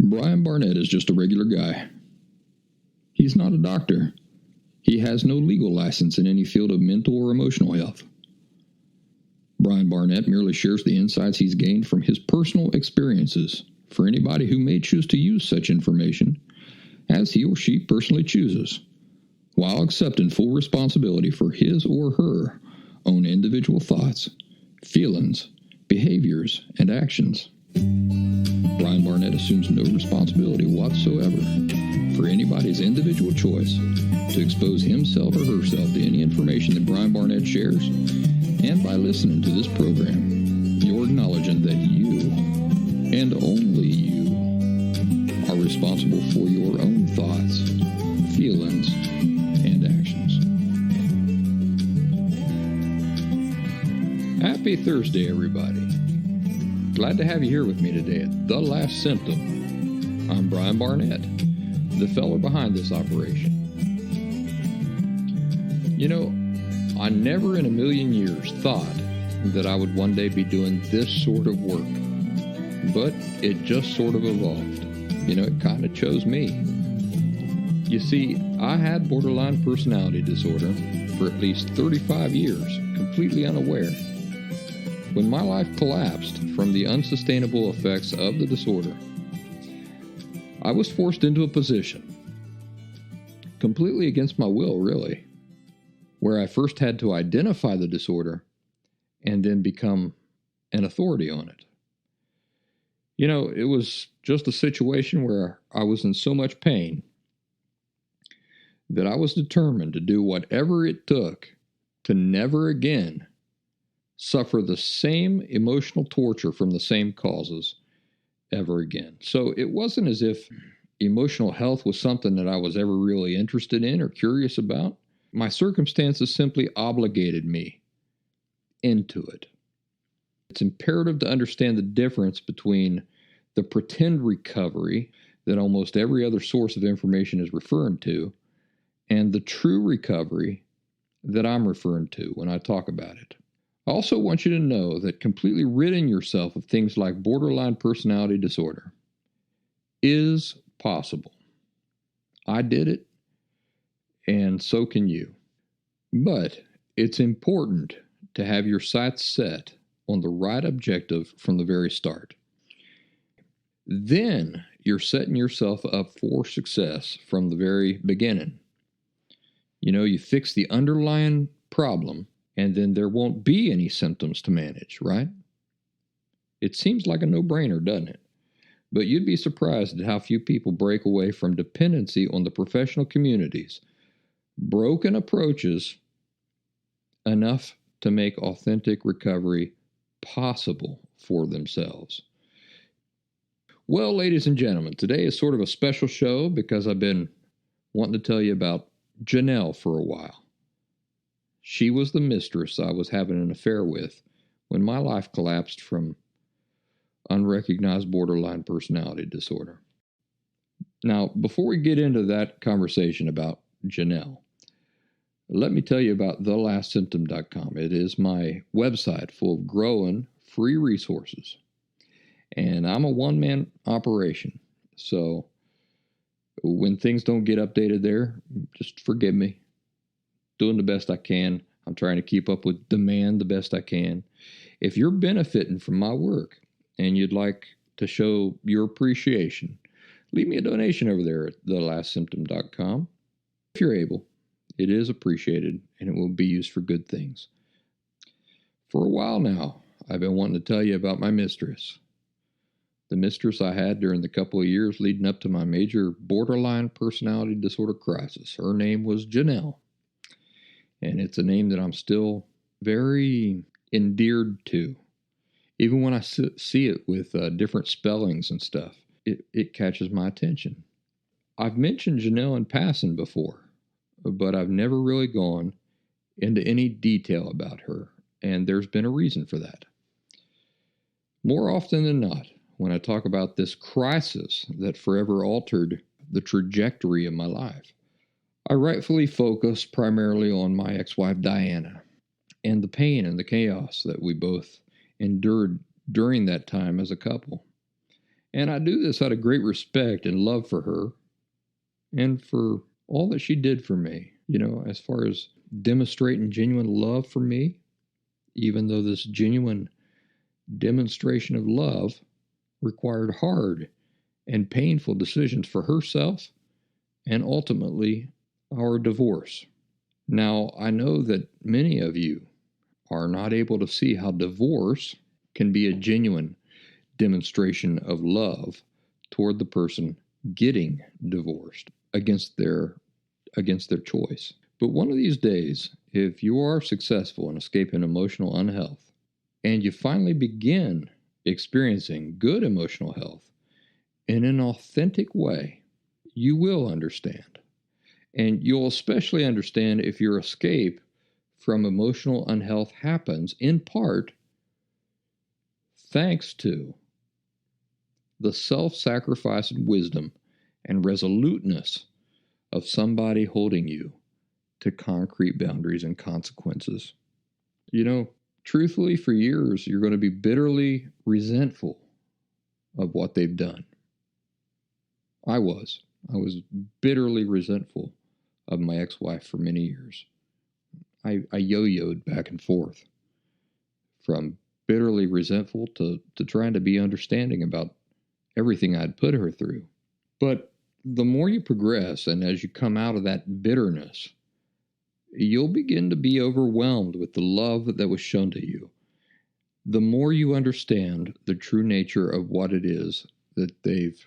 Brian Barnett is just a regular guy. He's not a doctor. He has no legal license in any field of mental or emotional health. Brian Barnett merely shares the insights he's gained from his personal experiences for anybody who may choose to use such information as he or she personally chooses, while accepting full responsibility for his or her own individual thoughts, feelings, behaviors, and actions. Brian Barnett assumes no responsibility whatsoever for anybody's individual choice to expose himself or herself to any information that Brian Barnett shares, and by listening to this program, you're acknowledging that you, and only you, are responsible for your own thoughts, feelings, and actions. Happy Thursday, everybody. Glad to have you here with me today at The Last Symptom. I'm Brian Barnett, the fella behind this operation. You know, I never in a million years thought that I would one day be doing this sort of work, but it just sort of evolved. You know, it kind of chose me. You see, I had borderline personality disorder for at least 35 years, completely unaware. When my life collapsed from the unsustainable effects of the disorder, I was forced into a position, completely against my will, really, where I first had to identify the disorder and then become an authority on it. You know, it was just a situation where I was in so much pain that I was determined to do whatever it took to never again suffer the same emotional torture from the same causes ever again. So it wasn't as if emotional health was something that I was ever really interested in or curious about. My circumstances simply obligated me into it. It's imperative to understand the difference between the pretend recovery that almost every other source of information is referring to and the true recovery that I'm referring to when I talk about it. I also want you to know that completely ridding yourself of things like borderline personality disorder is possible. I did it, and so can you. But it's important to have your sights set on the right objective from the very start. Then you're setting yourself up for success from the very beginning. You know, you fix the underlying problem, and then there won't be any symptoms to manage, right? It seems like a no-brainer, doesn't it? But you'd be surprised at how few people break away from dependency on the professional community's broken approaches enough to make authentic recovery possible for themselves. Well, ladies and gentlemen, today is sort of a special show because I've been wanting to tell you about Janelle for a while. She was the mistress I was having an affair with when my life collapsed from unrecognized borderline personality disorder. Now, before we get into that conversation about Janelle, let me tell you about thelastsymptom.com. It is my website full of growing free resources. And I'm a one-man operation. So when things don't get updated there, just forgive me. Doing the best I can. I'm trying to keep up with demand the best I can. If you're benefiting from my work and you'd like to show your appreciation, leave me a donation over there at thelastsymptom.com. If you're able, it is appreciated and it will be used for good things. For a while now, I've been wanting to tell you about my mistress. The mistress I had during the couple of years leading up to my major borderline personality disorder crisis. Her name was Janelle. And it's a name that I'm still very endeared to. Even when I see it with different spellings and stuff, it catches my attention. I've mentioned Janelle in passing before, but I've never really gone into any detail about her, and there's been a reason for that. More often than not, when I talk about this crisis that forever altered the trajectory of my life, I rightfully focus primarily on my ex-wife Diana and the pain and the chaos that we both endured during that time as a couple. And I do this out of great respect and love for her and for all that she did for me, as far as demonstrating genuine love for me, even though this genuine demonstration of love required hard and painful decisions for herself and ultimately our divorce. Now, I know that many of you are not able to see how divorce can be a genuine demonstration of love toward the person getting divorced against their choice. But one of these days, if you are successful in escaping emotional unhealth and you finally begin experiencing good emotional health in an authentic way, you will understand. And you'll especially understand if your escape from emotional unhealth happens in part thanks to the self-sacrifice and wisdom and resoluteness of somebody holding you to concrete boundaries and consequences. Truthfully, for years, you're going to be bitterly resentful of what they've done. I was bitterly resentful of my ex-wife for many years. I yo-yoed back and forth from bitterly resentful to trying to be understanding about everything I'd put her through. But the more you progress and as you come out of that bitterness, you'll begin to be overwhelmed with the love that was shown to you. The more you understand the true nature of what it is that they've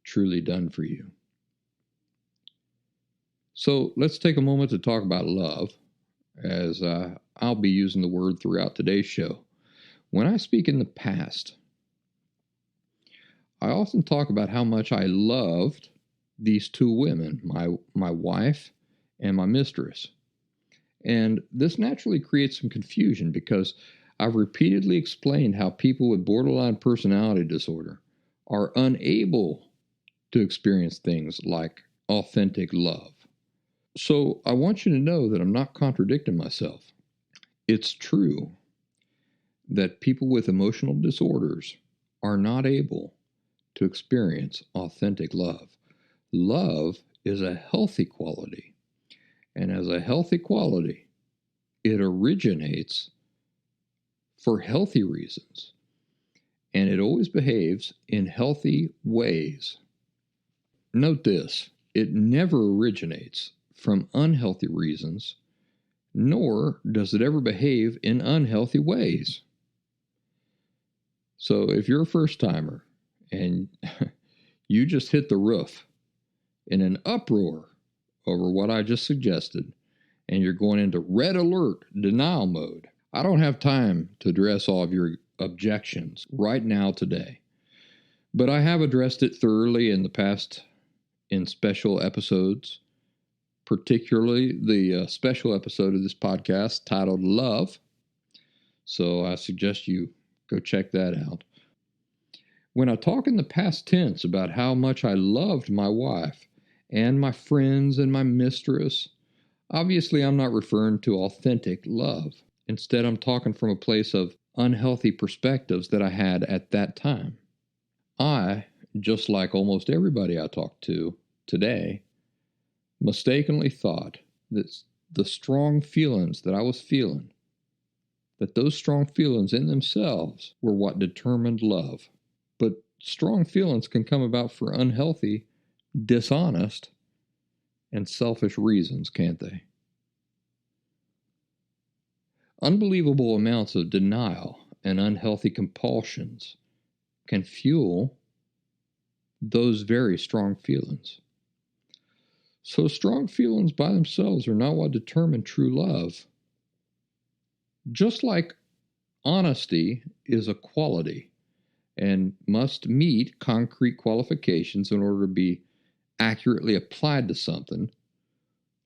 truly done for you. So let's take a moment to talk about love, as I'll be using the word throughout today's show. When I speak in the past, I often talk about how much I loved these two women, my wife and my mistress. And this naturally creates some confusion because I've repeatedly explained how people with borderline personality disorder are unable to experience things like authentic love. So I want you to know that I'm not contradicting myself. It's true that people with emotional disorders are not able to experience authentic love. Love is a healthy quality, and as a healthy quality, it originates for healthy reasons, and it always behaves in healthy ways. Note this, it never originates from unhealthy reasons, nor does it ever behave in unhealthy ways. So if you're a first-timer and you just hit the roof in an uproar over what I just suggested, and you're going into red alert denial mode, I don't have time to address all of your objections right now today. But I have addressed it thoroughly in the past in special episodes, particularly the special episode of this podcast titled Love. So I suggest you go check that out. When I talk in the past tense about how much I loved my wife and my friends and my mistress, obviously I'm not referring to authentic love. Instead, I'm talking from a place of unhealthy perspectives that I had at that time. I, just like almost everybody I talk to today, mistakenly thought that the strong feelings that I was feeling, that those strong feelings in themselves were what determined love. But strong feelings can come about for unhealthy, dishonest, and selfish reasons, can't they? Unbelievable amounts of denial and unhealthy compulsions can fuel those very strong feelings. So strong feelings by themselves are not what determine true love. Just like honesty is a quality and must meet concrete qualifications in order to be accurately applied to something,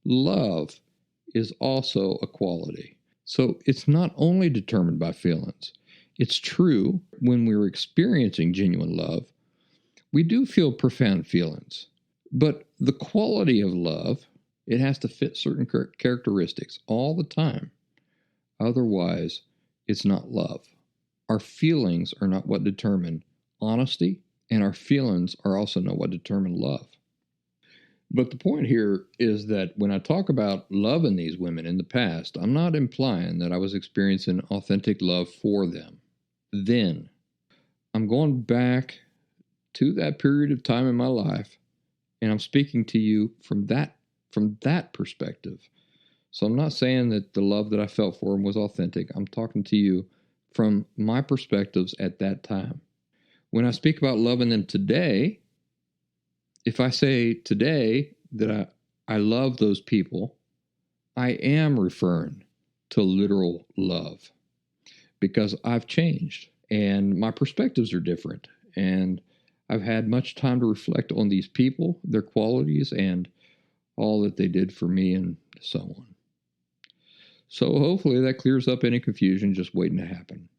love is also a quality. So it's not only determined by feelings. It's true when we're experiencing genuine love, we do feel profound feelings. But the quality of love, it has to fit certain characteristics all the time. Otherwise, it's not love. Our feelings are not what determine honesty And our feelings are also not what determine love. But the point here is that when I talk about loving these women in the past, I'm not implying that I was experiencing authentic love for them. Then, I'm going back to that period of time in my life, and I'm speaking to you from that perspective. So I'm not saying that the love that I felt for them was authentic. I'm talking to you from my perspectives at that time. When I speak about loving them today, if I say today that I love those people, I am referring to literal love because I've changed and my perspectives are different. And I've had much time to reflect on these people, their qualities, and all that they did for me and so on. So hopefully that clears up any confusion just waiting to happen.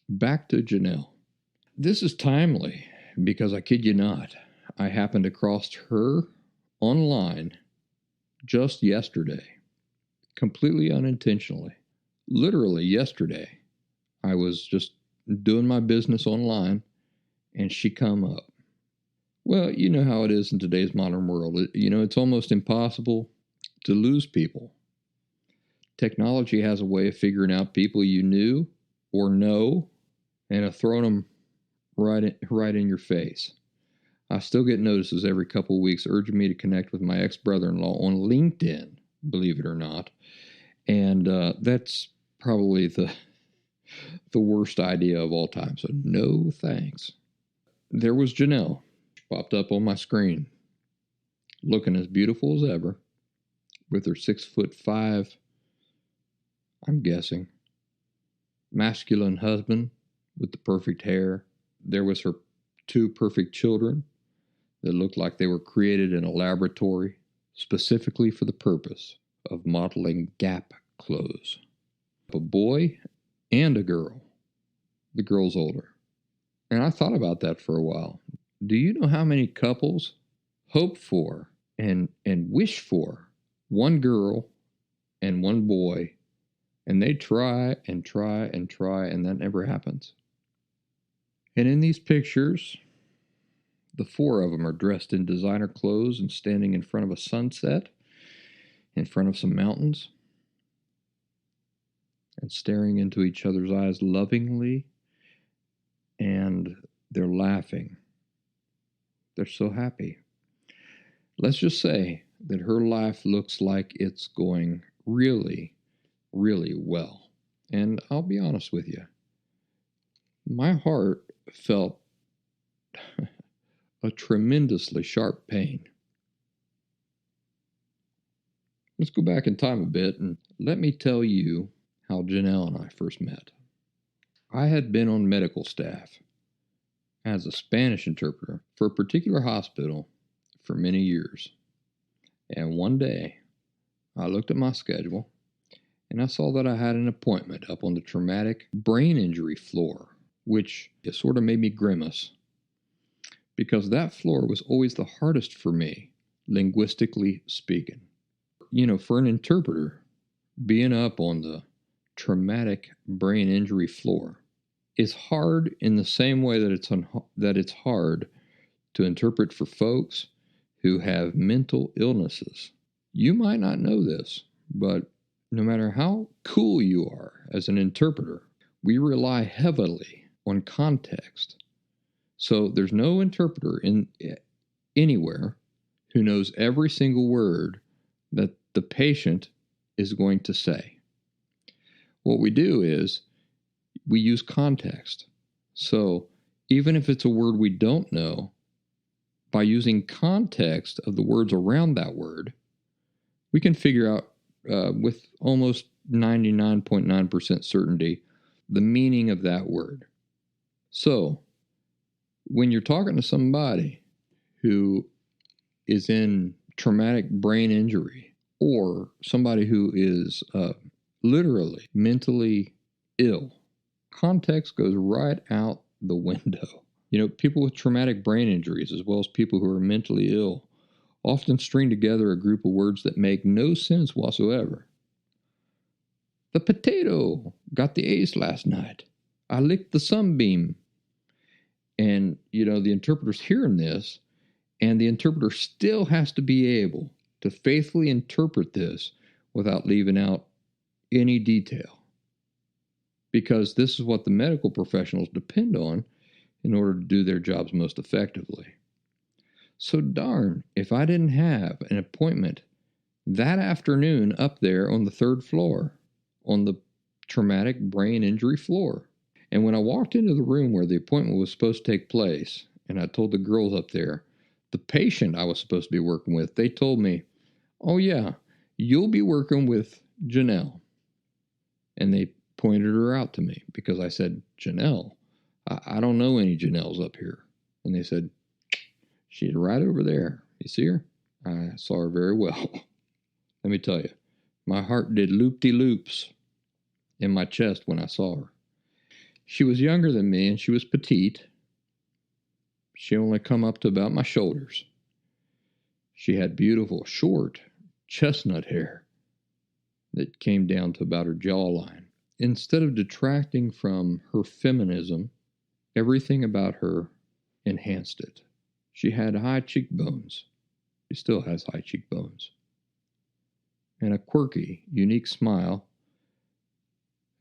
Back to Janelle. This is timely because I kid you not, I happened across her online just yesterday, completely unintentionally. Literally yesterday, I was just doing my business online and she come up. Well, you know how it is in today's modern world. It's almost impossible to lose people. Technology has a way of figuring out people you knew or know and have thrown them right in your face. I still get notices every couple of weeks urging me to connect with my ex-brother-in-law on LinkedIn, believe it or not. And that's probably the worst idea of all time. So no thanks. There was Janelle. She popped up on my screen, looking as beautiful as ever, with her 6'5", I'm guessing, masculine husband with the perfect hair. There was her 2 perfect children that looked like they were created in a laboratory specifically for the purpose of modeling Gap clothes. A boy and a girl. The girl's older. And I thought about that for a while. Do you know how many couples hope for and wish for one girl and one boy, and they try and try and try, and that never happens? And in these pictures, the 4 of them are dressed in designer clothes and standing in front of a sunset, in front of some mountains, and staring into each other's eyes lovingly, and they're laughing. They're so happy. Let's just say that her life looks like it's going really, really well. And I'll be honest with you, my heart felt a tremendously sharp pain. Let's go back in time a bit and let me tell you how Janelle and I first met. I had been on medical staff as a Spanish interpreter for a particular hospital for many years. And one day, I looked at my schedule and I saw that I had an appointment up on the traumatic brain injury floor, which sort of made me grimace because that floor was always the hardest for me, linguistically speaking. For an interpreter, being up on the traumatic brain injury floor is hard in the same way that it's hard to interpret for folks who have mental illnesses. You might not know this, but no matter how cool you are as an interpreter, we rely heavily on context. So there's no interpreter anywhere who knows every single word that the patient is going to say. What we do is we use context. So even if it's a word we don't know, by using context of the words around that word, we can figure out with almost 99.9% certainty the meaning of that word. So when you're talking to somebody who is in traumatic brain injury or somebody who is literally mentally ill, context goes right out the window. People with traumatic brain injuries, as well as people who are mentally ill, often string together a group of words that make no sense whatsoever. The potato got the ace last night. I licked the sunbeam. And, the interpreter's hearing this, and the interpreter still has to be able to faithfully interpret this without leaving out any detail. Because this is what the medical professionals depend on in order to do their jobs most effectively. So darn if I didn't have an appointment that afternoon up there on the 3rd floor, on the traumatic brain injury floor. And when I walked into the room where the appointment was supposed to take place, and I told the girls up there, the patient I was supposed to be working with, they told me, "Oh yeah, you'll be working with Janelle." And they pointed her out to me because I said, "Janelle? I don't know any Janelles up here." And they said, "She's right over there. You see her?" I saw her very well. Let me tell you, my heart did loop-de-loops in my chest when I saw her. She was younger than me, and she was petite. She only come up to about my shoulders. She had beautiful, short, chestnut hair that came down to about her jawline. Instead of detracting from her feminism, everything about her enhanced it. She had high cheekbones. She still has high cheekbones. And a quirky, unique smile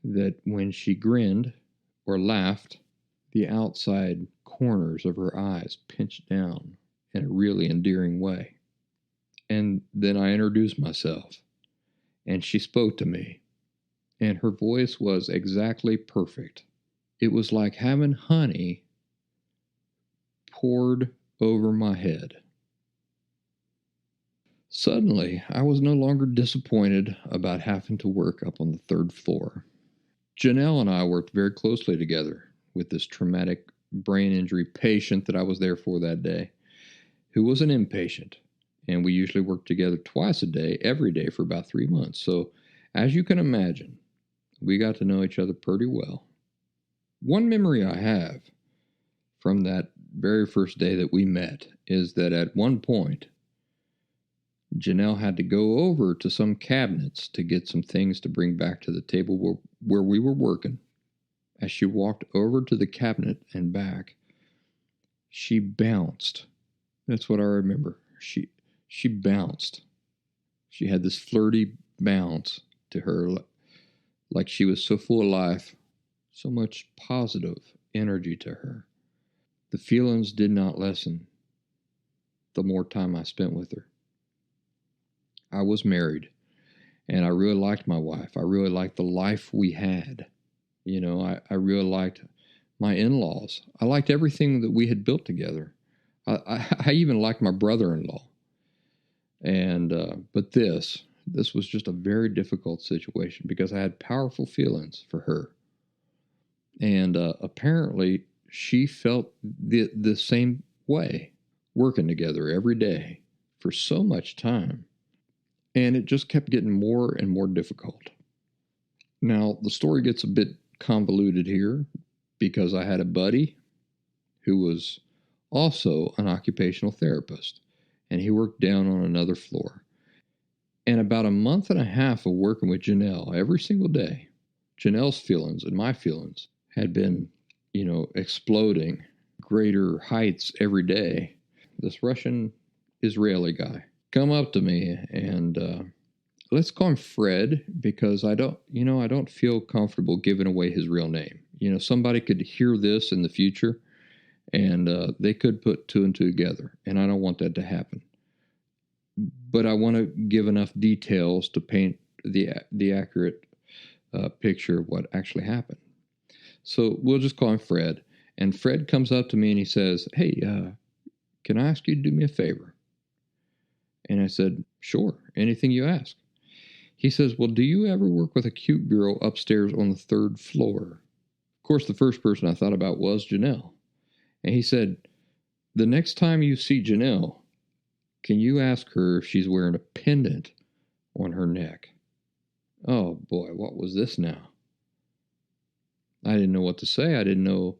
that when she grinned or laughed, the outside corners of her eyes pinched down in a really endearing way. And then I introduced myself, and she spoke to me, and her voice was exactly perfect. It was like having honey poured over my head. Suddenly, I was no longer disappointed about having to work up on the 3rd floor. Janelle and I worked very closely together with this traumatic brain injury patient that I was there for that day, who was an inpatient. And we usually worked together twice a day, every day for about 3 months. So, as you can imagine, we got to know each other pretty well. One memory I have from that very first day that we met is that at one point, Janelle had to go over to some cabinets to get some things to bring back to the table where we were working. As she walked over to the cabinet and back, she bounced. That's what I remember. She bounced. She had this flirty bounce to her, like she was so full of life, so much positive energy to her. The feelings did not lessen the more time I spent with her. I was married, and I really liked my wife. I really liked the life we had. I really liked my in-laws. I liked everything that we had built together. I even liked my brother-in-law. But this was just a very difficult situation because I had powerful feelings for her. And apparently she felt the same way, working together every day for so much time. And it just kept getting more and more difficult. Now, the story gets a bit convoluted here because I had a buddy who was also an occupational therapist, and he worked down on another floor. And about a month and a half of working with Janelle every single day, Janelle's feelings and my feelings had been, exploding greater heights every day. This Russian Israeli guy come up to me and let's call him Fred because I don't feel comfortable giving away his real name. Somebody could hear this in the future and they could put 2 and 2 together, and I don't want that to happen. But I want to give enough details to paint the accurate picture of what actually happened. So we'll just call him Fred. And Fred comes up to me and he says, "Hey, can I ask you to do me a favor?" And I said, "Sure, anything you ask." He says, "Well, do you ever work with a cute girl upstairs on the 3rd floor?" Of course, the first person I thought about was Janelle. And he said, "The next time you see Janelle, can you ask her if she's wearing a pendant on her neck?" Oh boy, what was this now? I didn't know what to say. I didn't know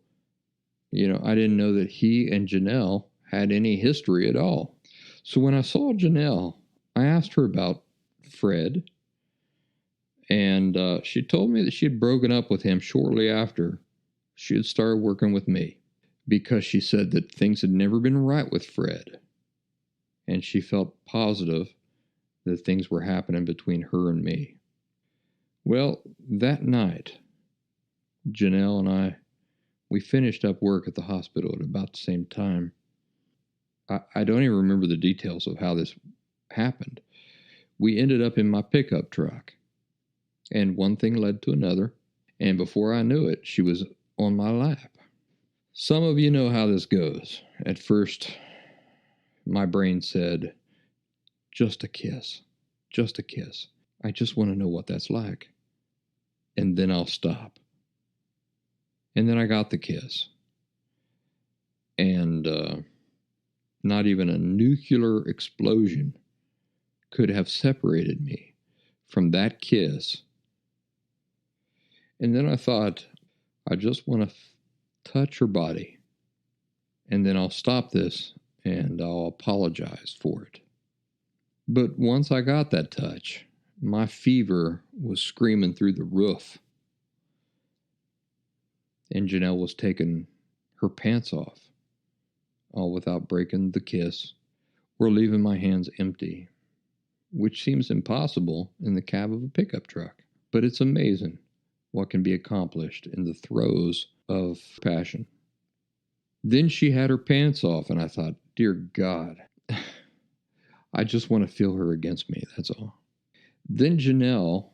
that he and Janelle had any history at all. So when I saw Janelle, I asked her about Fred, and she told me that she had broken up with him shortly after she had started working with me. because she said that things had never been right with Fred. And she felt positive that things were happening between her and me. Well, that night, Janelle and we finished up work at the hospital at about the same time. I don't even remember the details of how this happened. We ended up in my pickup truck, and one thing led to another, and before I knew it, she was on my lap. Some of you know how this goes. At first, my brain said, just a kiss, just a kiss. I just want to know what that's like. And then I'll stop. And then I got the kiss. And not even a nuclear explosion could have separated me from that kiss. And then I thought, I just want to touch her body. And then I'll stop this and I'll apologize for it. But once I got that touch, my fever was screaming through the roof. And Janelle was taking her pants off, all without breaking the kiss or leaving my hands empty, which seems impossible in the cab of a pickup truck. But it's amazing what can be accomplished in the throes of passion. Then she had her pants off, and I thought, dear God, I just want to feel her against me, that's all. Then Janelle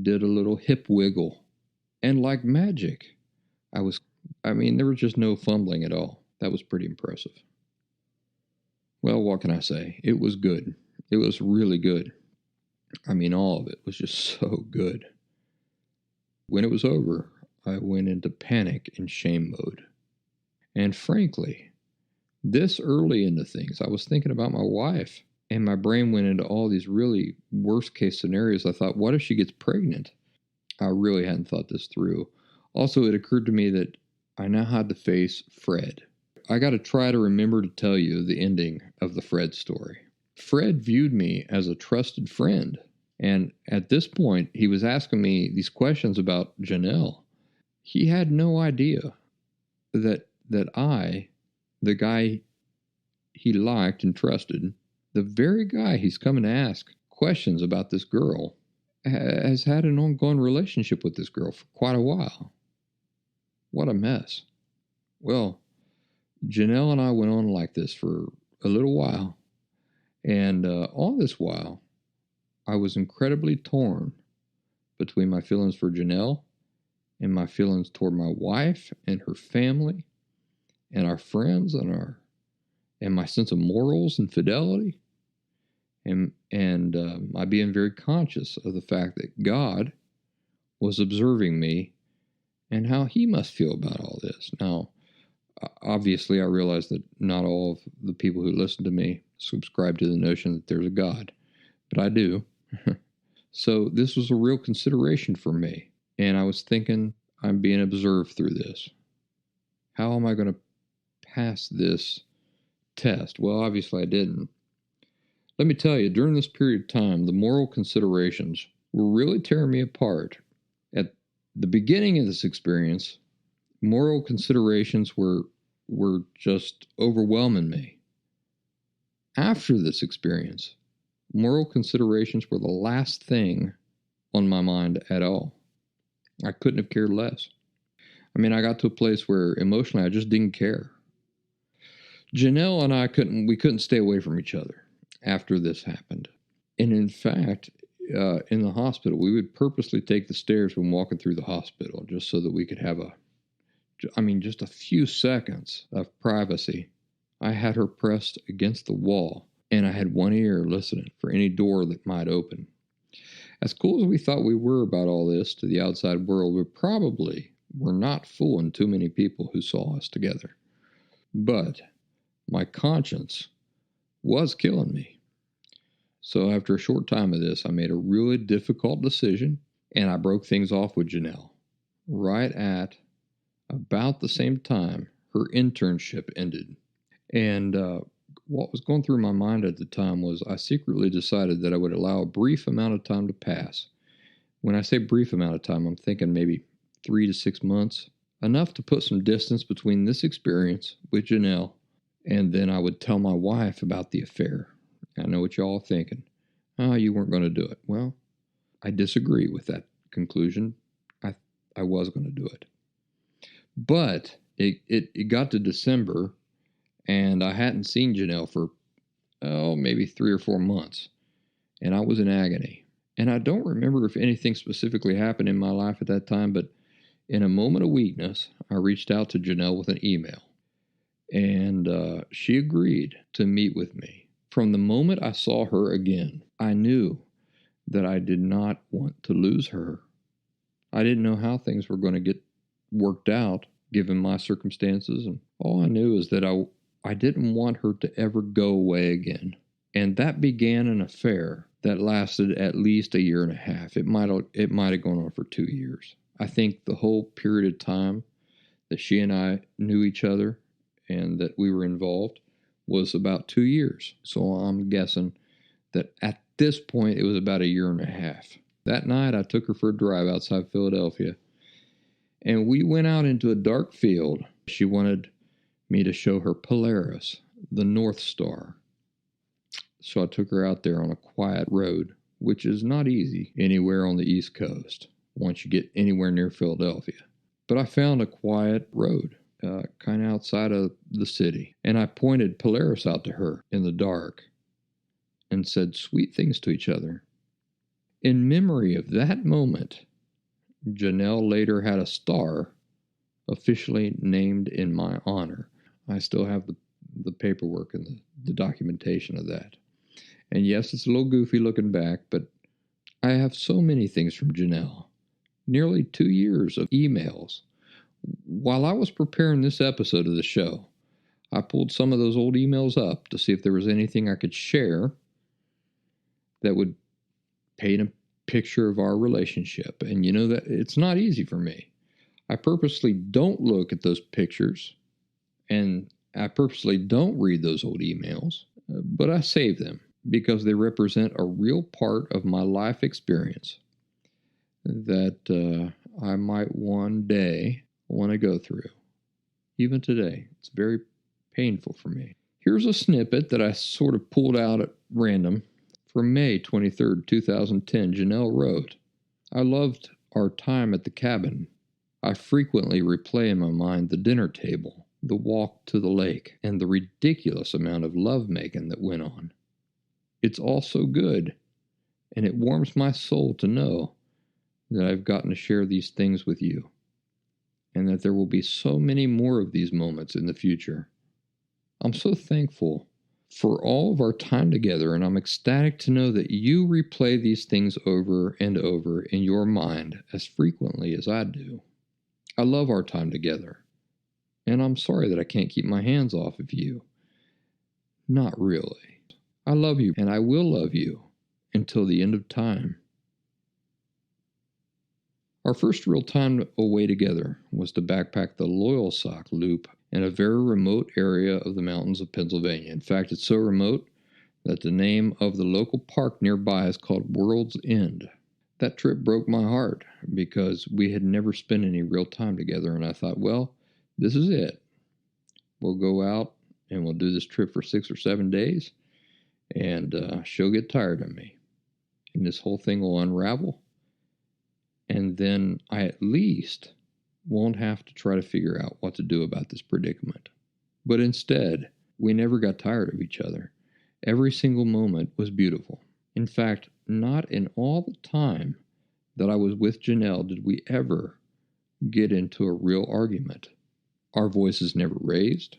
did a little hip wiggle, and like magic, there was just no fumbling at all. That was pretty impressive. Well, what can I say? It was good. It was really good. All of it was just so good. When it was over, I went into panic and shame mode. And frankly, this early into things, I was thinking about my wife, and my brain went into all these really worst case scenarios. I thought, what if she gets pregnant? I really hadn't thought this through. Also, it occurred to me that I now had to face Fred. I got to try to remember to tell you the ending of the Fred story. Fred viewed me as a trusted friend. And at this point, he was asking me these questions about Janelle. He had no idea that I, the guy he liked and trusted, the very guy he's coming to ask questions about this girl, has had an ongoing relationship with this girl for quite a while. What a mess. Well, Janelle and I went on like this for a little while. And all this while, I was incredibly torn between my feelings for Janelle and my feelings toward my wife and her family and our friends and my sense of morals and fidelity and my being very conscious of the fact that God was observing me and how he must feel about all this. Now, obviously, I realize that not all of the people who listen to me subscribe to the notion that there's a God, but I do. So this was a real consideration for me. And I was thinking, I'm being observed through this. How am I going to pass this test? Well, obviously I didn't. Let me tell you, during this period of time, the moral considerations were really tearing me apart. At the beginning of this experience, moral considerations were just overwhelming me. After this experience, moral considerations were the last thing on my mind at all. I couldn't have cared less. I got to a place where emotionally I just didn't care. Janelle and I couldn't stay away from each other after this happened. And in fact, in the hospital, we would purposely take the stairs when walking through the hospital just so that we could have just a few seconds of privacy. I had her pressed against the wall, and I had one ear listening for any door that might open. As cool as we thought we were about all this to the outside world, we probably were not fooling too many people who saw us together. But my conscience was killing me. So after a short time of this, I made a really difficult decision, and I broke things off with Janelle. Right at about the same time her internship ended. And what was going through my mind at the time was I secretly decided that I would allow a brief amount of time to pass. When I say brief amount of time, I'm thinking maybe 3 to 6 months. enough to put some distance between this experience with Janelle, and then I would tell my wife about the affair. I know what y'all are thinking. Oh, you weren't going to do it. Well, I disagree with that conclusion. I was going to do it. But it got to December, and I hadn't seen Janelle for, maybe 3 or 4 months. And I was in agony. And I don't remember if anything specifically happened in my life at that time, but in a moment of weakness, I reached out to Janelle with an email. And she agreed to meet with me. From the moment I saw her again, I knew that I did not want to lose her. I didn't know how things were going to get worked out, given my circumstances, and all I knew is that I didn't want her to ever go away again. And that began an affair that lasted at least 1.5 years. It might have gone on for 2 years. I think the whole period of time that she and I knew each other and that we were involved was about 2 years. So I'm guessing that at this point it was about 1.5 years. That night I took her for a drive outside Philadelphia, and we went out into a dark field. She wanted me to show her Polaris, the North Star. So I took her out there on a quiet road, which is not easy anywhere on the East Coast once you get anywhere near Philadelphia. But I found a quiet road, kind of outside of the city, and I pointed Polaris out to her in the dark and said sweet things to each other. In memory of that moment, Janelle later had a star officially named in my honor. I still have the paperwork and the documentation of that. And yes, it's a little goofy looking back, but I have so many things from Janelle. Nearly 2 years of emails. While I was preparing this episode of the show, I pulled some of those old emails up to see if there was anything I could share that would paint a picture of our relationship. And you know that it's not easy for me. I purposely don't look at those pictures, and I purposely don't read those old emails, but I save them because they represent a real part of my life experience that I might one day want to go through. Even today, it's very painful for me. Here's a snippet that I sort of pulled out at random. From May 23rd, 2010, Janelle wrote, "I loved our time at the cabin. I frequently replay in my mind the dinner table, the walk to the lake, and the ridiculous amount of lovemaking that went on. It's all so good, and it warms my soul to know that I've gotten to share these things with you, and that there will be so many more of these moments in the future. I'm so thankful for all of our time together, and I'm ecstatic to know that you replay these things over and over in your mind as frequently as I do. I love our time together, and I'm sorry that I can't keep my hands off of you. Not really. I love you, and I will love you until the end of time." Our first real time away together was to backpack the Loyalsock Loop in a very remote area of the mountains of Pennsylvania. In fact, it's so remote that the name of the local park nearby is called World's End. That trip broke my heart because we had never spent any real time together, and I thought, well, this is it. We'll go out and we'll do this trip for 6 or 7 days, and she'll get tired of me, and this whole thing will unravel, and then I at least won't have to try to figure out what to do about this predicament. But instead, we never got tired of each other. Every single moment was beautiful. In fact, not in all the time that I was with Janelle did we ever get into a real argument. Our voices never raised.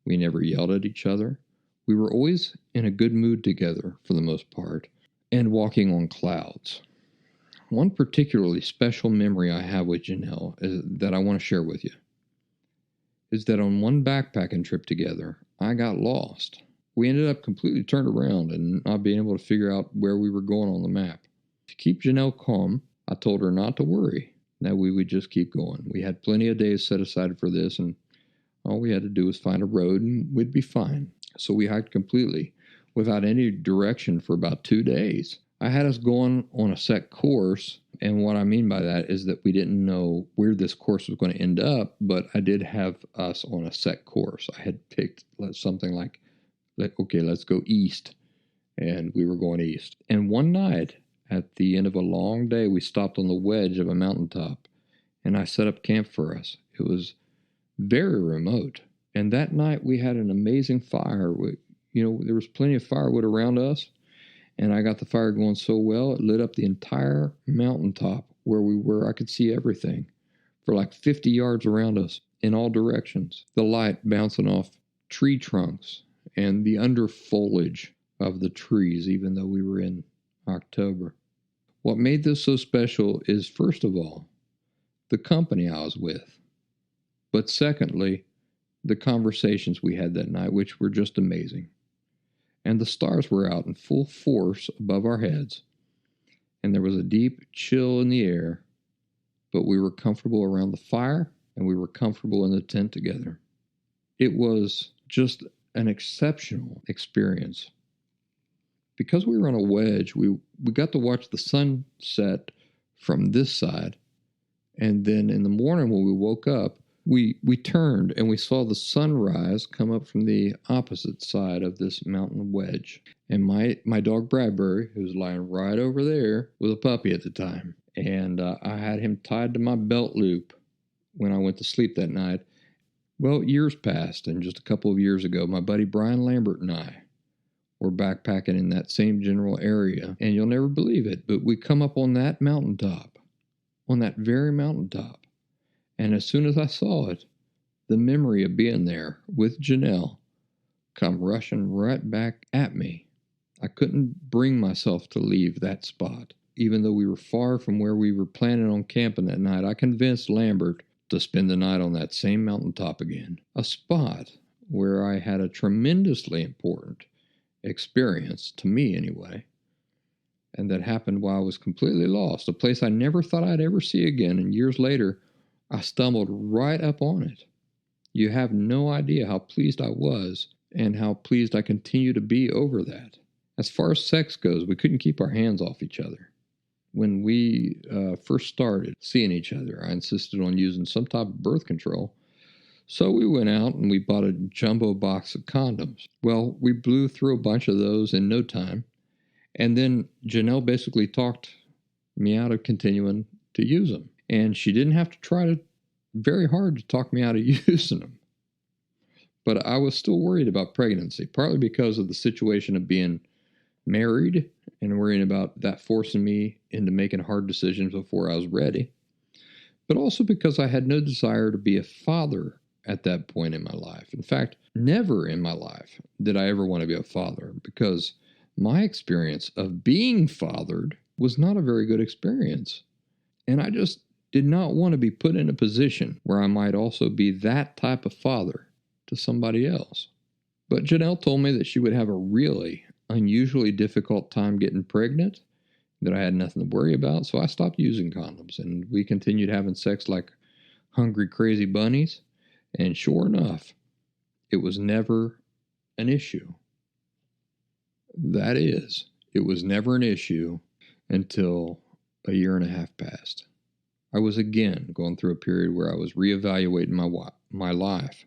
We never yelled at each other. We were always in a good mood together for the most part, and walking on clouds. One particularly special memory I have with Janelle that I want to share with you is that on one backpacking trip together, I got lost. We ended up completely turned around and not being able to figure out where we were going on the map. To keep Janelle calm, I told her not to worry, that we would just keep going. We had plenty of days set aside for this, and all we had to do was find a road and we'd be fine. So we hiked completely without any direction for about 2 days. I had us going on a set course, and what I mean by that is that we didn't know where this course was going to end up, but I did have us on a set course. I had picked something like okay, let's go east, and we were going east. And one night, at the end of a long day, we stopped on the wedge of a mountaintop, and I set up camp for us. It was very remote, and that night we had an amazing fire. There was plenty of firewood around us, and I got the fire going so well, it lit up the entire mountaintop where we were. I could see everything for like 50 yards around us in all directions. The light bouncing off tree trunks and the under foliage of the trees, even though we were in October. What made this so special is, first of all, the company I was with. But secondly, the conversations we had that night, which were just amazing. And the stars were out in full force above our heads, and there was a deep chill in the air, but we were comfortable around the fire, and we were comfortable in the tent together. It was just an exceptional experience. Because we were on a wedge, we got to watch the sun set from this side, and then in the morning when we woke up, we turned and we saw the sunrise come up from the opposite side of this mountain wedge. And my dog Bradbury, who was lying right over there, was a puppy at the time. And I had him tied to my belt loop when I went to sleep that night. Well, years passed, and just a couple of years ago, my buddy Brian Lambert and I were backpacking in that same general area. And you'll never believe it, but we come up on that mountaintop, on that very mountaintop. And as soon as I saw it, the memory of being there with Janelle come rushing right back at me. I couldn't bring myself to leave that spot. Even though we were far from where we were planning on camping that night, I convinced Lambert to spend the night on that same mountaintop again. A spot where I had a tremendously important experience, to me anyway, and that happened while I was completely lost. A place I never thought I'd ever see again, and years later, I stumbled right up on it. You have no idea how pleased I was and how pleased I continue to be over that. As far as sex goes, we couldn't keep our hands off each other. When we first started seeing each other, I insisted on using some type of birth control. So we went out and we bought a jumbo box of condoms. Well, we blew through a bunch of those in no time. And then Janelle basically talked me out of continuing to use them. And she didn't have to try very hard to talk me out of using them. But I was still worried about pregnancy, partly because of the situation of being married and worrying about that forcing me into making hard decisions before I was ready. But also because I had no desire to be a father at that point in my life. In fact, never in my life did I ever want to be a father, because my experience of being fathered was not a very good experience. And I just did not want to be put in a position where I might also be that type of father to somebody else. But Janelle told me that she would have a really unusually difficult time getting pregnant, that I had nothing to worry about, so I stopped using condoms, and we continued having sex like hungry, crazy bunnies, and sure enough, it was never an issue. That is, it was never an issue until a year and a half passed. I was again going through a period where I was reevaluating my life.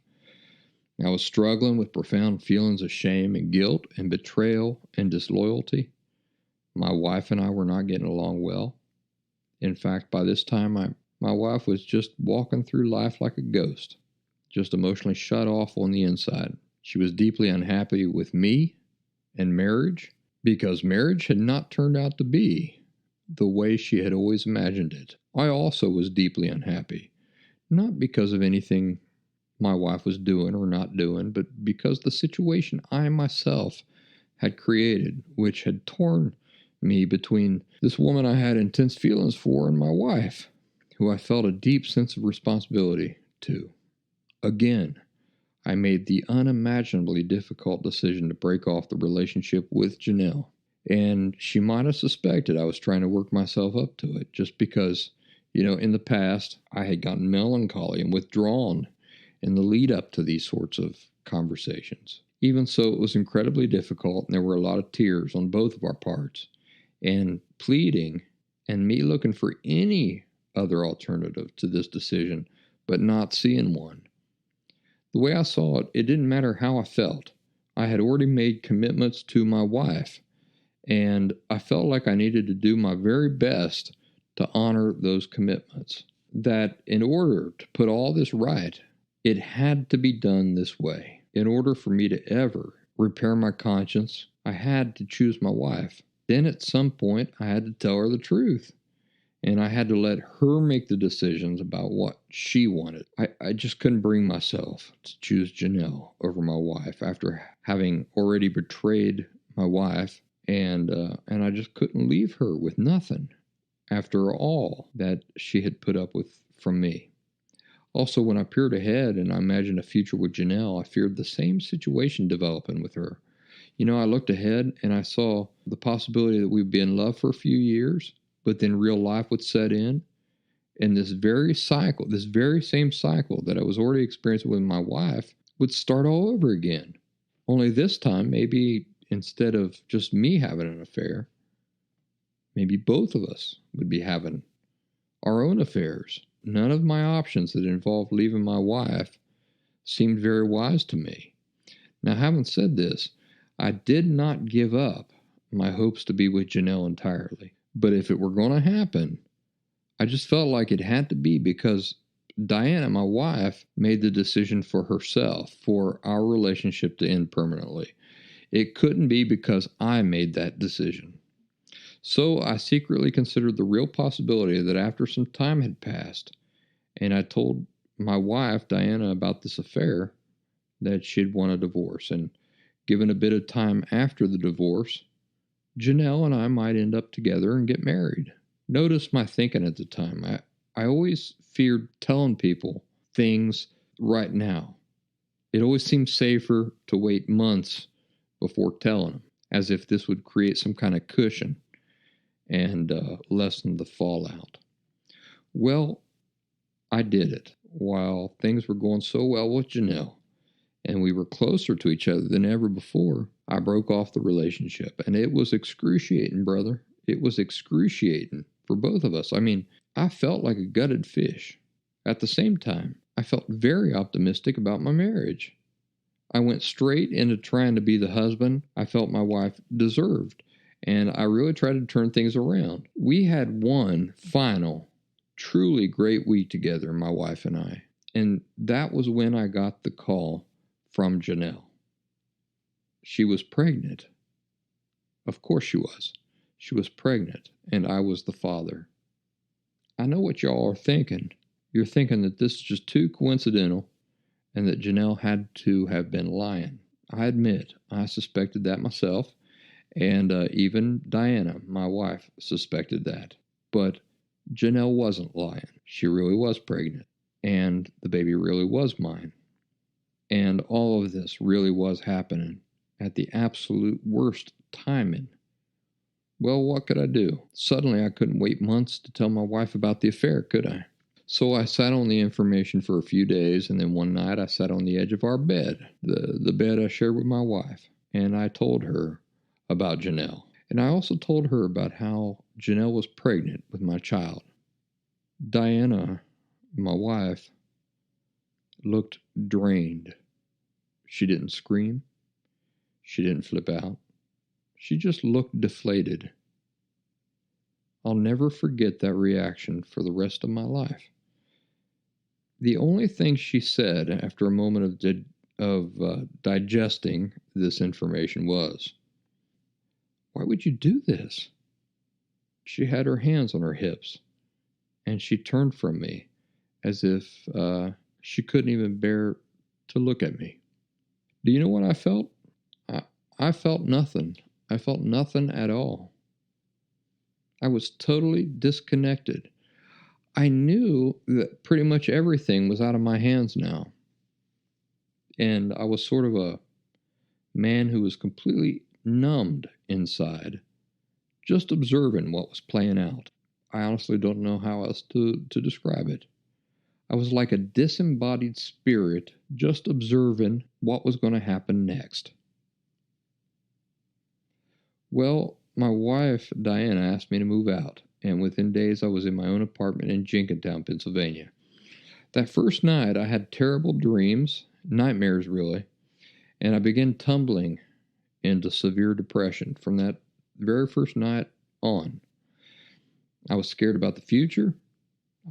I was struggling with profound feelings of shame and guilt and betrayal and disloyalty. My wife and I were not getting along well. In fact, by this time, my wife was just walking through life like a ghost, just emotionally shut off on the inside. She was deeply unhappy with me and marriage, because marriage had not turned out to be the way she had always imagined it. I also was deeply unhappy, not because of anything my wife was doing or not doing, but because the situation I myself had created, which had torn me between this woman I had intense feelings for and my wife, who I felt a deep sense of responsibility to. Again, I made the unimaginably difficult decision to break off the relationship with Janelle. And she might have suspected I was trying to work myself up to it, just because, in the past, I had gotten melancholy and withdrawn in the lead up to these sorts of conversations. Even so, it was incredibly difficult, and there were a lot of tears on both of our parts. and pleading and me looking for any other alternative to this decision, but not seeing one. The way I saw it, it didn't matter how I felt. I had already made commitments to my wife, and I felt like I needed to do my very best to honor those commitments. That in order to put all this right, it had to be done this way. In order for me to ever repair my conscience, I had to choose my wife. Then at some point, I had to tell her the truth. And I had to let her make the decisions about what she wanted. I just couldn't bring myself to choose Janelle over my wife after having already betrayed my wife. And I just couldn't leave her with nothing after all that she had put up with from me. Also, when I peered ahead and I imagined a future with Janelle, I feared the same situation developing with her. You know, I looked ahead and I saw the possibility that we'd be in love for a few years, but then real life would set in. And this very cycle, this very same cycle that I was already experiencing with my wife would start all over again. Only this time, maybe instead of just me having an affair, maybe both of us would be having our own affairs. None of my options that involved leaving my wife seemed very wise to me. Now, having said this, I did not give up my hopes to be with Janelle entirely. But if it were going to happen, I just felt like it had to be because Diana, my wife, made the decision for herself for our relationship to end permanently. It couldn't be because I made that decision. So I secretly considered the real possibility that after some time had passed, and I told my wife, Diana, about this affair, that she'd want a divorce. And given a bit of time after the divorce, Janelle and I might end up together and get married. Notice my thinking at the time. I always feared telling people things right now. It always seemed safer to wait months before telling them, as if this would create some kind of cushion and lessen the fallout. Well, I did it while things were going so well with Janelle, and we were closer to each other than ever before. I broke off the relationship, and it was excruciating, brother. It was excruciating for both of us. I mean, I felt like a gutted fish. At the same time, I felt very optimistic about my marriage. I went straight into trying to be the husband I felt my wife deserved, and I really tried to turn things around. We had one final, truly great week together, my wife and I, and that was when I got the call from Janelle. She was pregnant. Of course she was. She was pregnant, and I was the father. I know what y'all are thinking. You're thinking that this is just too coincidental and that Janelle had to have been lying. I admit, I suspected that myself, and even Diana, my wife, suspected that. But Janelle wasn't lying. She really was pregnant, and the baby really was mine. And all of this really was happening at the absolute worst timing. Well, what could I do? Suddenly, I couldn't wait months to tell my wife about the affair, could I? So I sat on the information for a few days, and then one night I sat on the edge of our bed, the bed I shared with my wife, and I told her about Janelle. And I also told her about how Janelle was pregnant with my child. Diana, my wife, looked drained. She didn't scream. She didn't flip out. She just looked deflated. I'll never forget that reaction for the rest of my life. The only thing she said after a moment of digesting this information was, "Why would you do this?" She had her hands on her hips, and she turned from me as if she couldn't even bear to look at me. Do you know what I felt? I felt nothing. I felt nothing at all. I was totally disconnected. I knew that pretty much everything was out of my hands now. And I was sort of a man who was completely numbed inside, just observing what was playing out. I honestly don't know how else to describe it. I was like a disembodied spirit, just observing what was going to happen next. Well, my wife, Diana, asked me to move out, and within days I was in my own apartment in Jenkintown, Pennsylvania. That first night, I had terrible dreams, nightmares really, and I began tumbling into severe depression from that very first night on. I was scared about the future.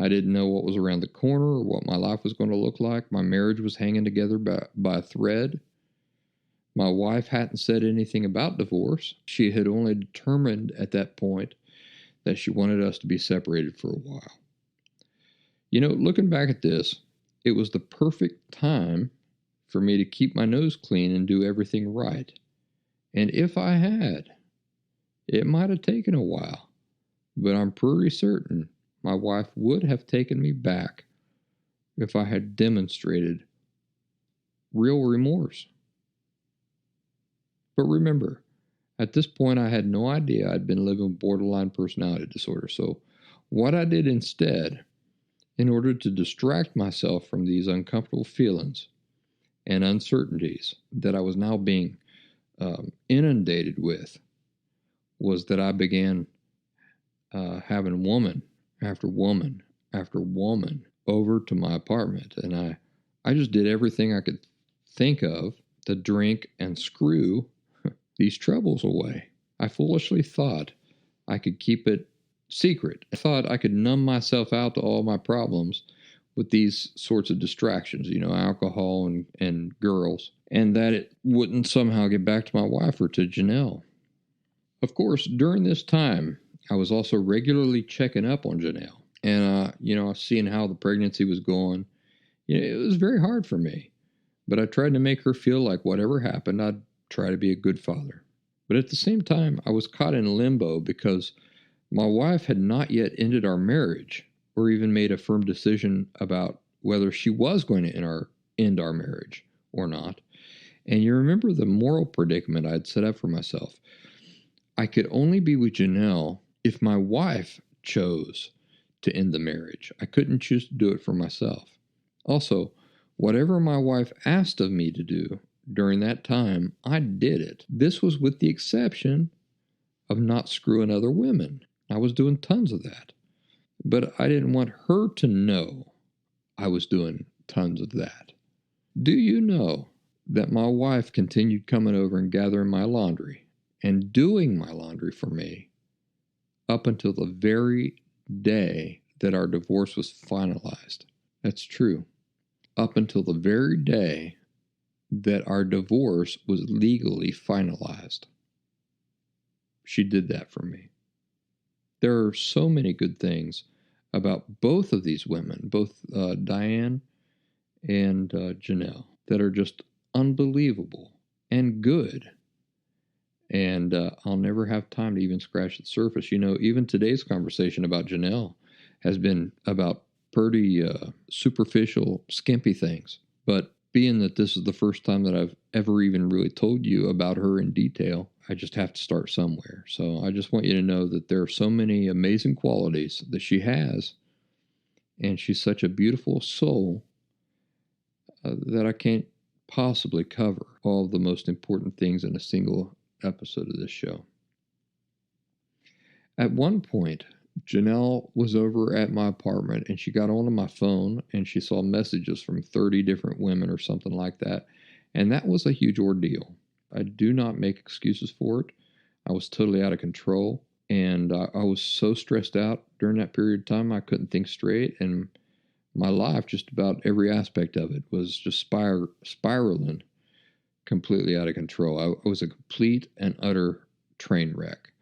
I didn't know what was around the corner or what my life was going to look like. My marriage was hanging together by a thread. My wife hadn't said anything about divorce. She had only determined at that point that she wanted us to be separated for a while. You know, looking back at this, it was the perfect time for me to keep my nose clean and do everything right. And if I had, it might have taken a while, but I'm pretty certain my wife would have taken me back if I had demonstrated real remorse. But remember, at this point, I had no idea I'd been living with borderline personality disorder. So, what I did instead, in order to distract myself from these uncomfortable feelings and uncertainties that I was now being inundated with, was that I began having woman after woman after woman over to my apartment. And I just did everything I could think of to drink and screw these troubles away. I foolishly thought I could keep it secret. I thought I could numb myself out to all my problems with these sorts of distractions, you know, alcohol and girls, and that it wouldn't somehow get back to my wife or to Janelle. Of course, during this time, I was also regularly checking up on Janelle and, seeing how the pregnancy was going. You know, it was very hard for me, but I tried to make her feel like whatever happened, I'd try to be a good father. But at the same time, I was caught in limbo because my wife had not yet ended our marriage or even made a firm decision about whether she was going to end our marriage or not. And you remember the moral predicament I'd set up for myself. I could only be with Janelle if my wife chose to end the marriage. I couldn't choose to do it for myself. Also, whatever my wife asked of me to do during that time, I did it. This was with the exception of not screwing other women. I was doing tons of that. But I didn't want her to know I was doing tons of that. Do you know that my wife continued coming over and gathering my laundry and doing my laundry for me up until the very day that our divorce was finalized? That's true. Up until the very day that our divorce was legally finalized. She did that for me. There are so many good things about both of these women, both Diane and Janelle, that are just unbelievable and good. And I'll never have time to even scratch the surface. You know, even today's conversation about Janelle has been about pretty superficial, skimpy things. But being that this is the first time that I've ever even really told you about her in detail, I just have to start somewhere. So I just want you to know that there are so many amazing qualities that she has, and she's such a beautiful soul that I can't possibly cover all the most important things in a single episode of this show. At one point, Janelle was over at my apartment and she got onto my phone and she saw messages from 30 different women or something like that. And that was a huge ordeal. I do not make excuses for it. I was totally out of control and I was so stressed out during that period of time I couldn't think straight, and my life, just about every aspect of it, was just spiraling completely out of control. I was a complete and utter train wreck.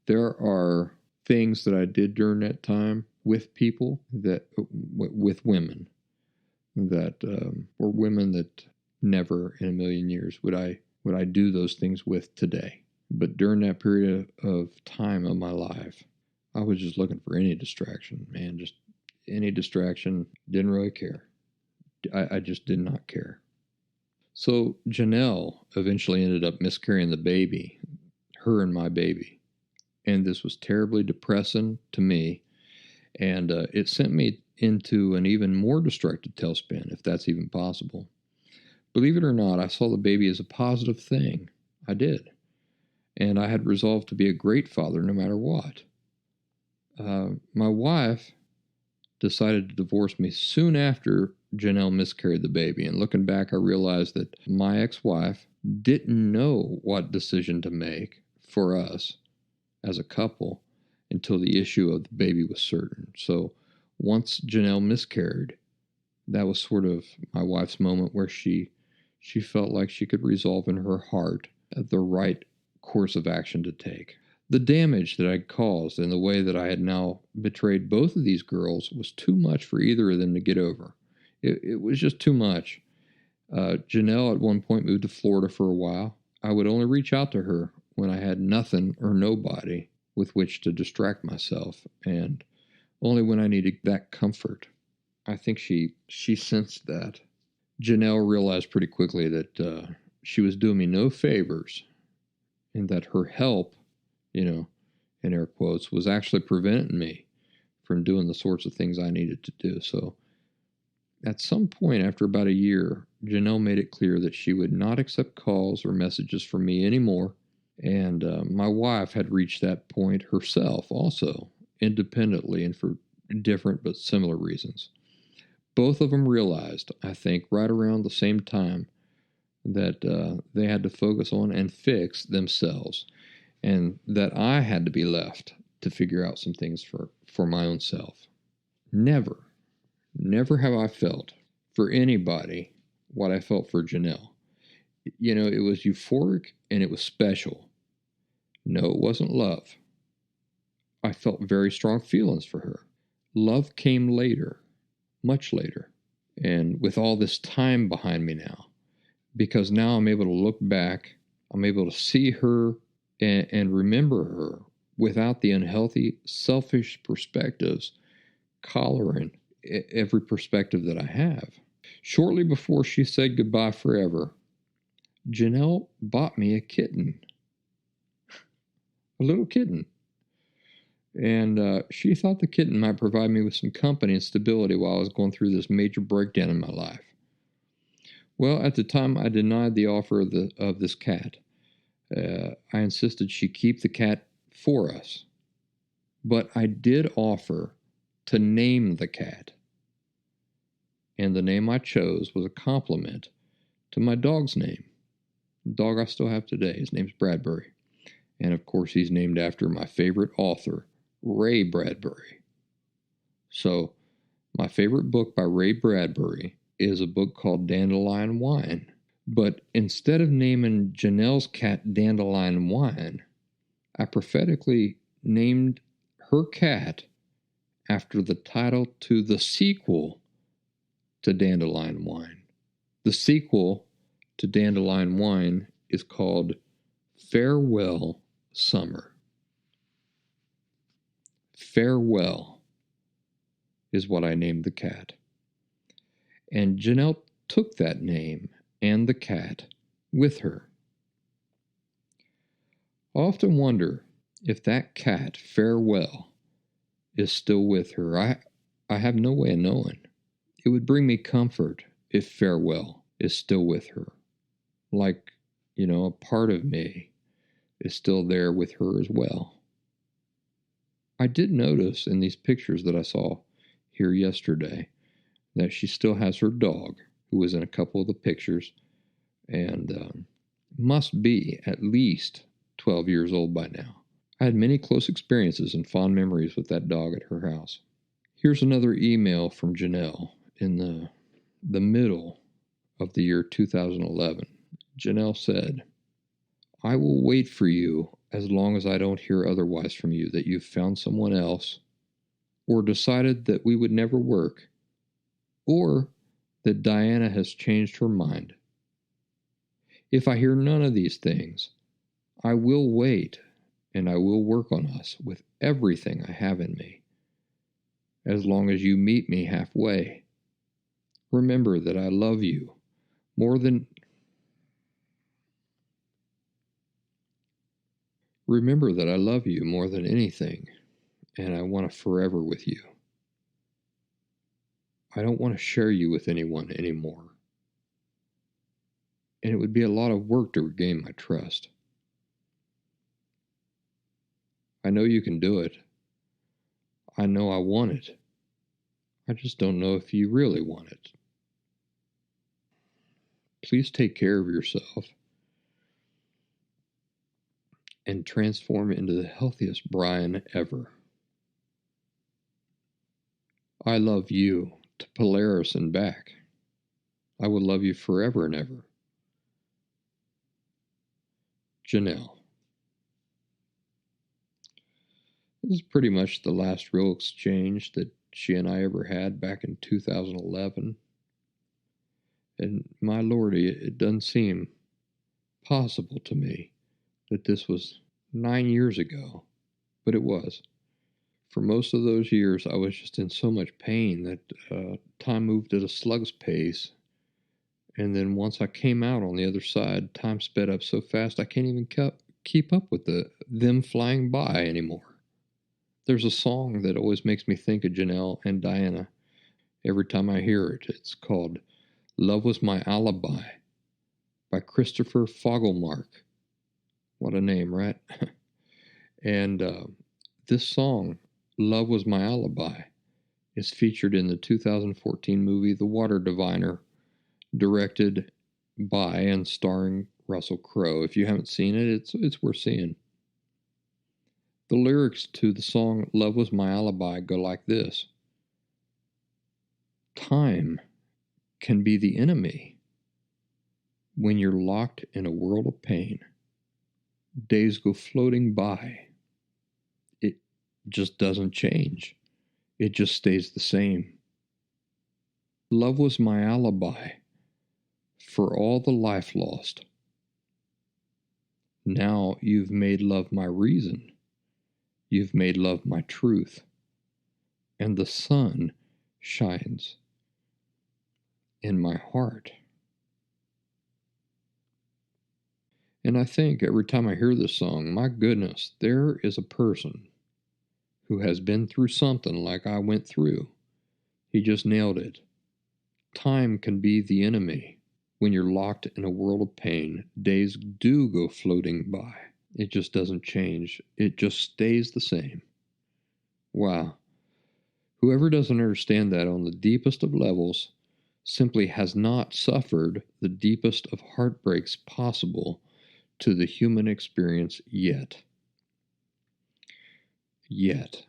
There are things that I did during that time with people with women that were women that never in a million years would I do those things with today. But during that period of time of my life, I was just looking for any distraction, man, just any distraction. Didn't really care. I just did not care. So Janelle eventually ended up miscarrying the baby, her and my baby. And this was terribly depressing to me. And it sent me into an even more destructive tailspin, if that's even possible. Believe it or not, I saw the baby as a positive thing. I did. and I had resolved to be a great father no matter what. My wife decided to divorce me soon after Janelle miscarried the baby, and looking back, I realized that my ex-wife didn't know what decision to make for us as a couple until the issue of the baby was certain. So once Janelle miscarried, that was sort of my wife's moment where she felt like she could resolve in her heart the right course of action to take. The damage that I'd caused and the way that I had now betrayed both of these girls was too much for either of them to get over. It was just too much. Janelle at one point moved to Florida for a while. I would only reach out to her when I had nothing or nobody with which to distract myself, and only when I needed that comfort. I think she sensed that. Janelle realized pretty quickly that she was doing me no favors, and that her help, in air quotes, was actually preventing me from doing the sorts of things I needed to do. So at some point after about a year, Janelle made it clear that she would not accept calls or messages from me anymore. And my wife had reached that point herself also, independently and for different but similar reasons. Both of them realized, I think, right around the same time that they had to focus on and fix themselves, and that I had to be left to figure out some things for my own self. Never have I felt for anybody what I felt for Janelle. It was euphoric and it was special. No, it wasn't love. I felt very strong feelings for her. Love came later, much later, and with all this time behind me now, because now I'm able to look back, I'm able to see her and remember her without the unhealthy, selfish perspectives collaring every perspective that I have. Shortly before she said goodbye forever, Janelle bought me a kitten, a little kitten. And she thought the kitten might provide me with some company and stability while I was going through this major breakdown in my life. Well, at the time, I denied the offer of this cat. I insisted she keep the cat for us. But I did offer to name the cat. And the name I chose was a compliment to my dog's name. The dog I still have today. His name's Bradbury. And of course, he's named after my favorite author, Ray Bradbury. So, my favorite book by Ray Bradbury is a book called Dandelion Wine. But instead of naming Janelle's cat Dandelion Wine, I prophetically named her cat after the title to the sequel to Dandelion Wine. The sequel to Dandelion Wine is called Farewell Summer. Farewell is what I named the cat. And Janelle took that name and the cat with her. I often wonder if that cat, Farewell, is still with her. I have no way of knowing. It would bring me comfort if Farewell is still with her. Like, a part of me is still there with her as well. I did notice in these pictures that I saw here yesterday that she still has her dog, who was in a couple of the pictures, and must be at least 12 years old by now. I had many close experiences and fond memories with that dog at her house. Here's another email from Janelle in the middle of the year 2011. Janelle said, I will wait for you as long as I don't hear otherwise from you, that you've found someone else, or decided that we would never work, or that Diana has changed her mind. If I hear none of these things, I will wait, and I will work on us with everything I have in me, as long as you meet me halfway. Remember that I love you more than anything, and I want to forever with you. I don't want to share you with anyone anymore. And it would be a lot of work to regain my trust. I know you can do it. I know I want it. I just don't know if you really want it. Please take care of yourself and transform into the healthiest Brian ever. I love you to Polaris and back. I will love you forever and ever. Janelle. This is pretty much the last real exchange that she and I ever had back in 2011. And my lordy, it doesn't seem possible to me that this was 9 years ago, but it was. For most of those years, I was just in so much pain that time moved at a slug's pace. And then once I came out on the other side, time sped up so fast I can't even keep up with them flying by anymore. There's a song that always makes me think of Janelle and Diana every time I hear it. It's called Love Was My Alibi by Christopher Fogelmark. What a name, right? And this song, Love Was My Alibi, is featured in the 2014 movie The Water Diviner, directed by and starring Russell Crowe. If you haven't seen it, it's worth seeing. The lyrics to the song Love Was My Alibi go like this. Time can be the enemy when you're locked in a world of pain. Days go floating by. It just doesn't change. It just stays the same. Love was my alibi for all the life lost. Now you've made love my reason. You've made love my truth. And the sun shines in my heart. And I think every time I hear this song, my goodness, there is a person who has been through something like I went through. He just nailed it. Time can be the enemy when you're locked in a world of pain. Days do go floating by. It just doesn't change. It just stays the same. Wow. Whoever doesn't understand that on the deepest of levels simply has not suffered the deepest of heartbreaks possible to the human experience yet. Yet.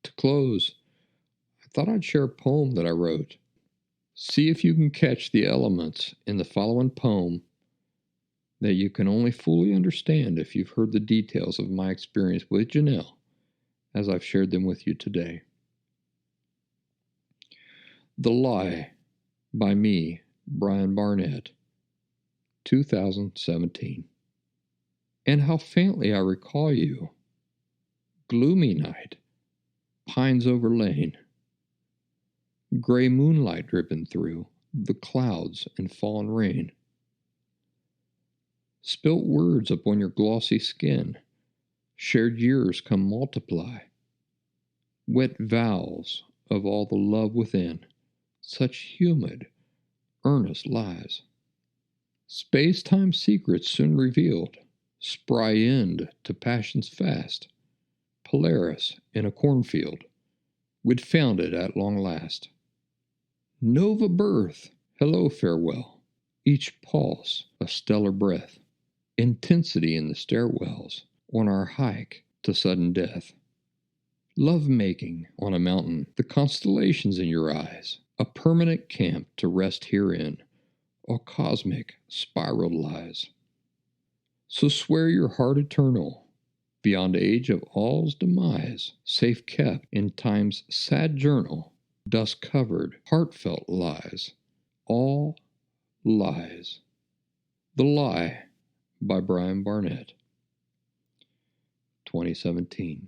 To close, I thought I'd share a poem that I wrote. See if you can catch the elements in the following poem that you can only fully understand if you've heard the details of my experience with Janelle as I've shared them with you today. The Lie by me, Brian Barnett, 2017. And how faintly I recall you. Gloomy night, pines over lane, gray moonlight dripping through the clouds and fallen rain. Spilt words upon your glossy skin, shared years come multiply. Wet vows of all the love within, such humid, earnest lies. Space-time secrets soon revealed, spry end to passions fast. Polaris in a cornfield, we'd found it at long last. Nova birth, hello farewell, each pulse a stellar breath. Intensity in the stairwells on our hike to sudden death. Love-making on a mountain, the constellations in your eyes, a permanent camp to rest herein, all cosmic spiral lies. So swear your heart eternal, beyond age of all's demise, safe kept in time's sad journal, dust-covered, heartfelt lies, all lies. The Lie by Brian Barnett, 2017.